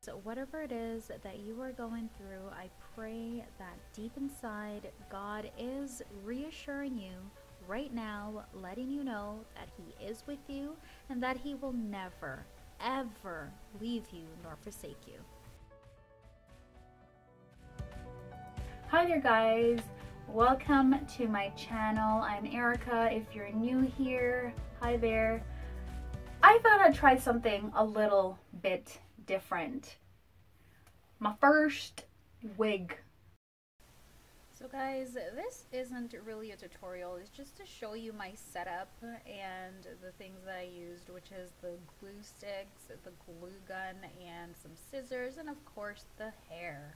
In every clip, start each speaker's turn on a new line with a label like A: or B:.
A: So whatever it is that you are going through, I pray that deep inside, God is reassuring you right now, letting you know that He is with you and that He will never, ever leave you nor forsake you. Hi there guys, welcome to my channel. I'm Erica. If you're new here, hi there. I thought I'd try something a little bit different. My first wig. So guys, this isn't really a tutorial, it's just to show you my setup and the things that I used, which is the glue sticks, the glue gun, and some scissors, and of course the hair.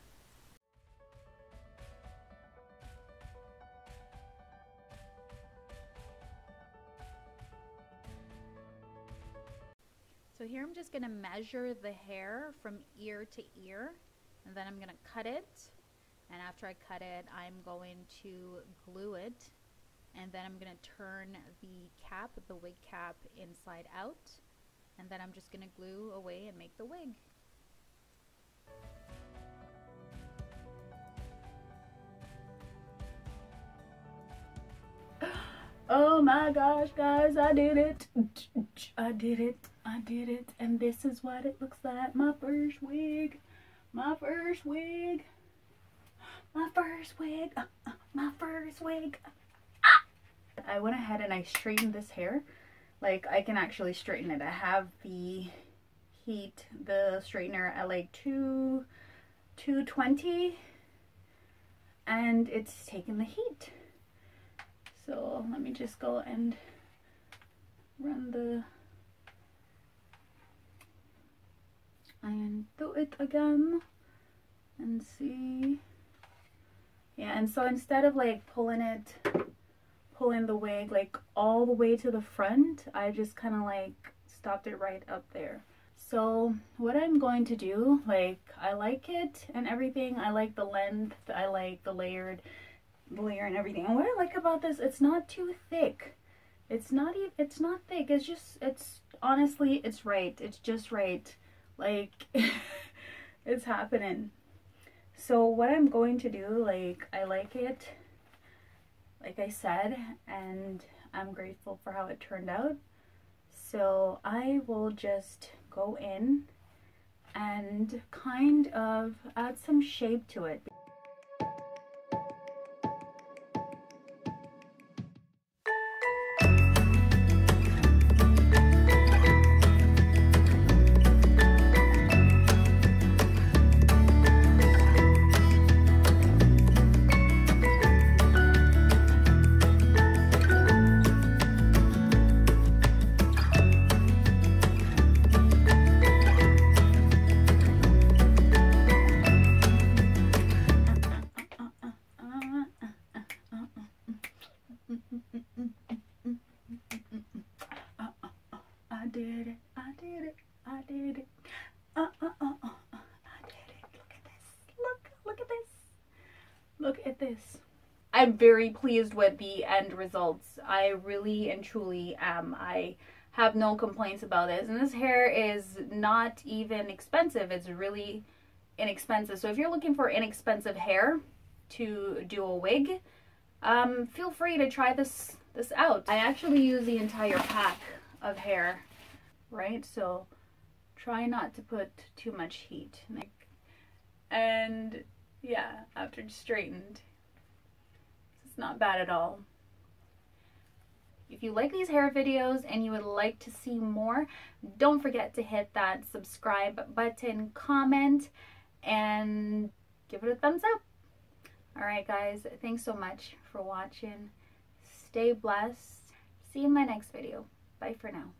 A: So here I'm just going to measure the hair from ear to ear, and then I'm going to cut it, and after I cut it I'm going to glue it, and then I'm going to turn the cap, the wig cap, inside out, and then I'm just going to glue away and make the wig. Oh my gosh guys, I did it. I did it. I did it. And this is what it looks like. My first wig. My first wig. My first wig. My first wig. I went ahead and I straightened this hair. Like, I can actually straighten it. I have the heat, the straightener at like 220, and it's taking the heat. So let me just go and run the iron through it again and see. Yeah, and so instead of like pulling the wig like all the way to the front, I just kind of like stopped it right up there. So what I'm going to do, like, I like it and everything. I like the length, I like the layer and everything. And what I like about this, it's not too thick. It's not thick. It's just, it's honestly, it's right. It's just right. Like, it's happening. So what I'm going to do, like, I like it, like I said, and I'm grateful for how it turned out. So I will just go in and kind of add some shape to it. Look at this. I'm very pleased with the end results. I really and truly am. I have no complaints about this. And this hair is not even expensive. It's really inexpensive. So if you're looking for inexpensive hair to do a wig, feel free to try this out. I actually use the entire pack of hair, right? So try not to put too much heat. And yeah, after straightened, it's not bad at all. If you like these hair videos and you would like to see more, don't forget to hit that subscribe button, comment, and give it a thumbs up. Alright guys, thanks so much for watching. Stay blessed. See you in my next video. Bye for now.